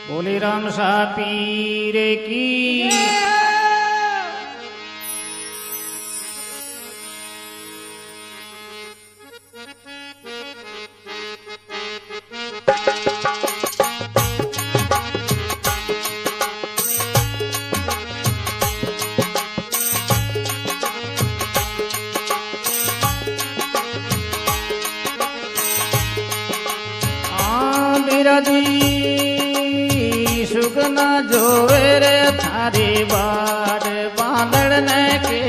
बोली राम शाह पीर की। बिराजी सुगना जोवे रे थारी बार बांधड़ ने के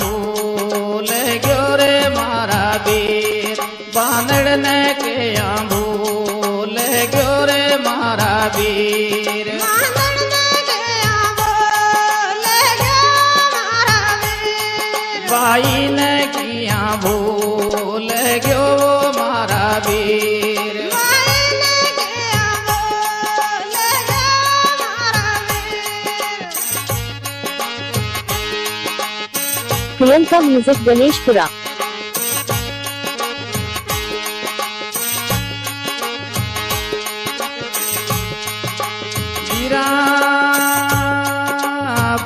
भूल गयो रे मारा वीर बांधड़ ने के भूल गयो रे मारा वीर बाई ने किया भूल गयो मारा वीर प्रियंका म्यूजिक गणेशपुरा। वीरा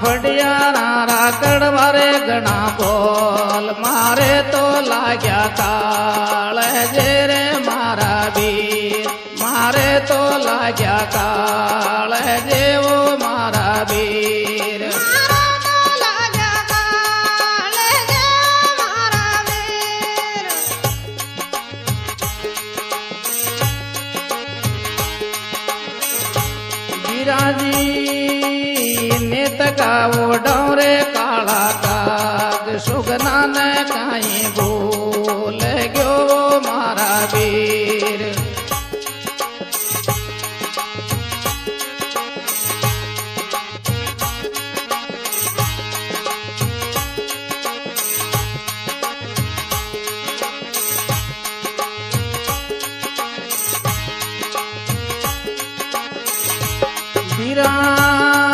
फटिया राकड़ मारे गणा बोल मारे तो लाग्या काल जेरे मारा वीर मारे तो लाग्या काल जे वो मारा वीर जी नेत का वो डौरे काला काग सुगना ने काई भूल गयो मारा वीर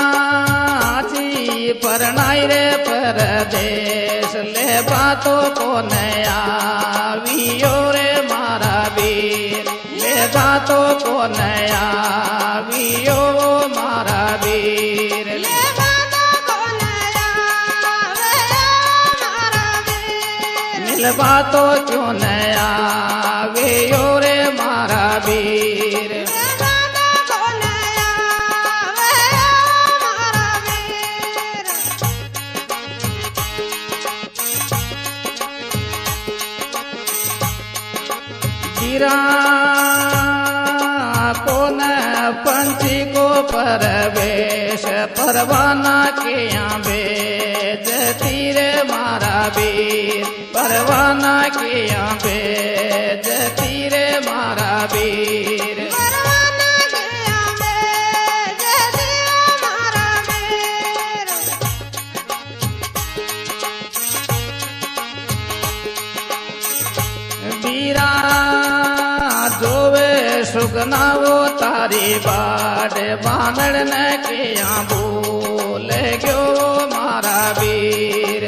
वीराची परनाई रे परदेश ले बातों को नया वियो रे मारा वीर ले बातों को नया वियो मारा वीर ले बातों को नया मारा वीर मिल बातों क्यों नया वियो रे मारा वीर कौन पंछी को परवेश परवाना के आंबे जतीरे मारा वीर परवाना के आंबे जतीरे मारा वीर वीरा जोवे सुगना वो तारी बाट बांधड़ ने किया भूल गयो मारा वीर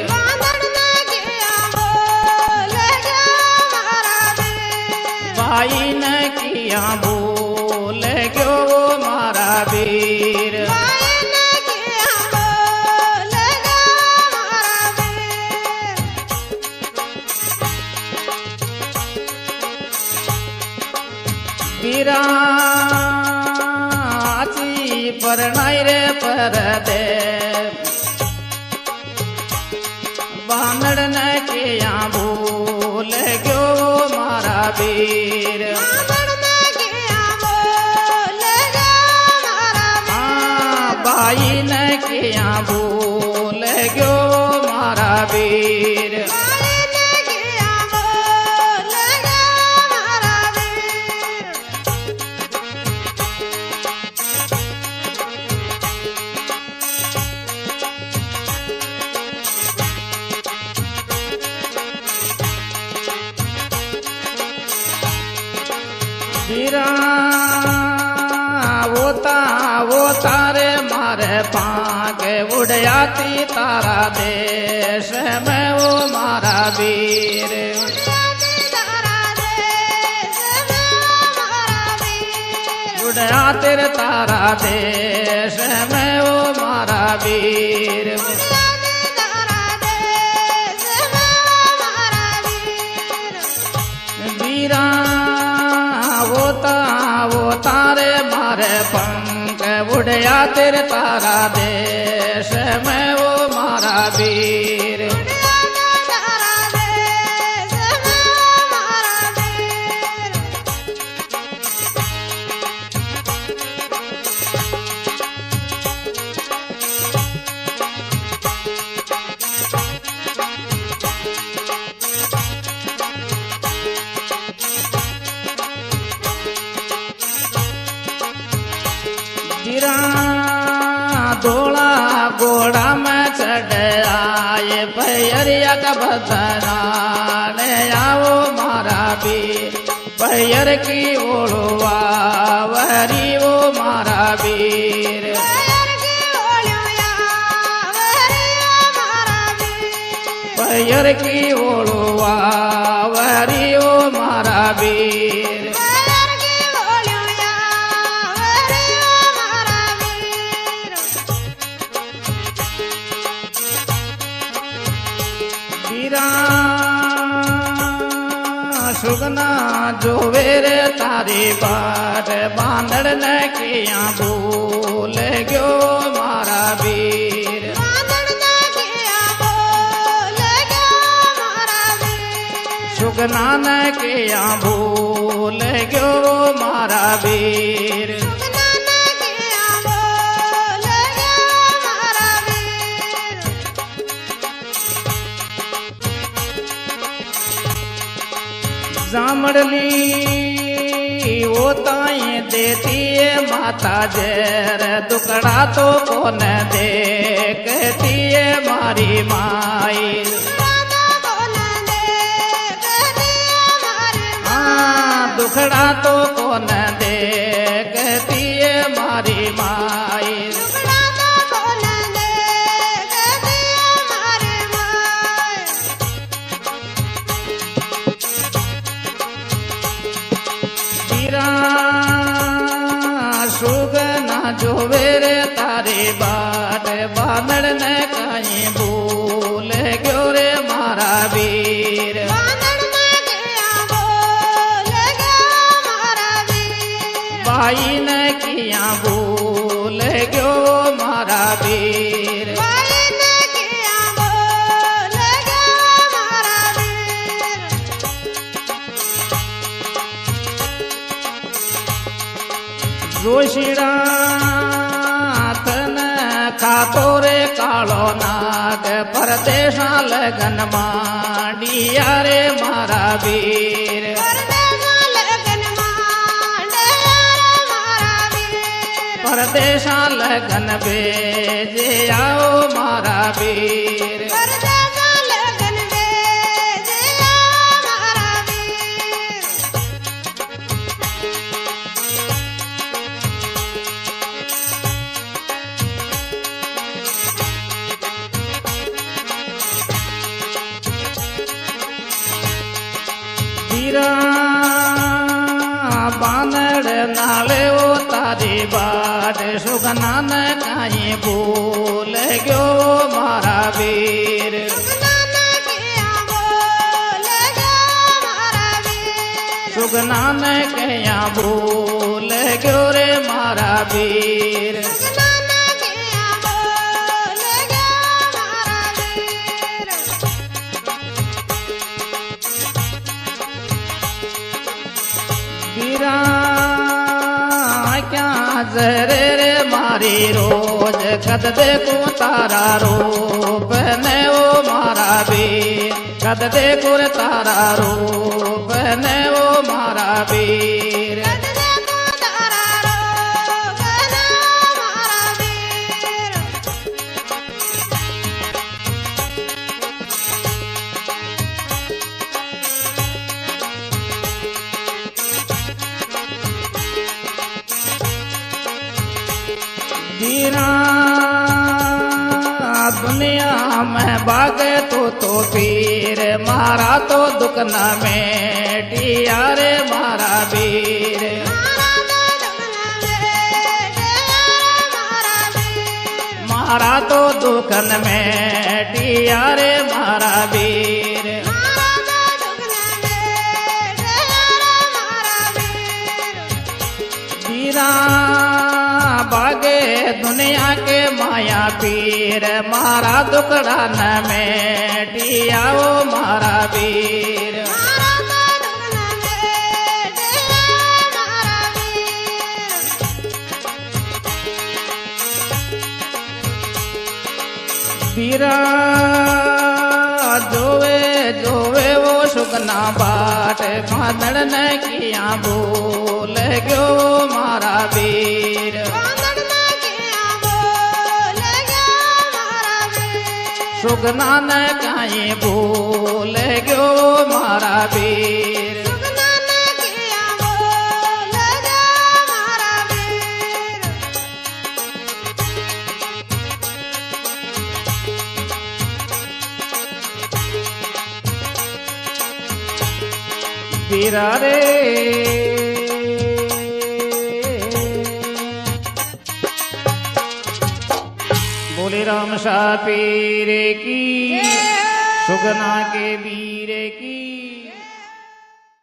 भाई ने किया भूल गयो मारा वीर वीराची परनाई रे परदे बांधड़ ने किया भूल गयो मारा वीर भाई ने किया भूल गयो मारा वीर वीरा वो तारे मारे पागे उड़याती तारा देश में वो मारा वीर उड़या तेरे तारा देश में वो मारा वीर वीरा वो तारे मारे पंख उड़या तेरे तारा देश में वो मारा वीर वीरा धोला घोड़ा में चढ़ आए भैरिया का बदनाने आओ मारा वीर भैर की ओढ़वा वरी वो मारा वीर भैर की ओढ़वा वरी वो मारा वीर सुगना जो वेरे तारी बाट बांधड़ न किया भूल गयो मारा वीर सुगना न किया भूल गयो मारा वीर जामड़ली वो ताई देती है माता जर दुकड़ा तो कौन देखती है मारी माई हाँ दुखड़ा तो कौन देखती है मारी माई सुगना जो वेरे तारी बाट बांधड़ न कहीं भूल गयो रे मारा वीर भाई न किया भूल गयो मारा वीर जोशीनाथन खातो रे कालो नाग परदेशा लगन मांडिया रे मारा वीर परदेशा लगन भेजे आओ मारा वीर बानड़ नाले वो तारी बाट सुगना न कहीं भूल गयो मारा वीर सुगना न कहीं भूल गयो रे मारा वीर वीरा क्या जरे रे मारी रोज कद देखो तारा रूप ने वो मारा वीर कद देखो रे तारा रूप ने वो मारा वीर वीरा दुनिया में भागे तो पीर मारा तो दुख न मेटिया रे मारा वीर દુઃખન મેટિયા રે મારા વીર वीरा बागे दुनिया के माया पीर मारा दुकड़ा न मेटियाओ मारा वीर वीरा जोवे जोवे वो सुगना बाट बांधड़ न किया भूल गयो मारा वीर सुगना न काई भूल गयो मारा वीर वीरा रे बोले राम शाह पीर की सुगना के वीर की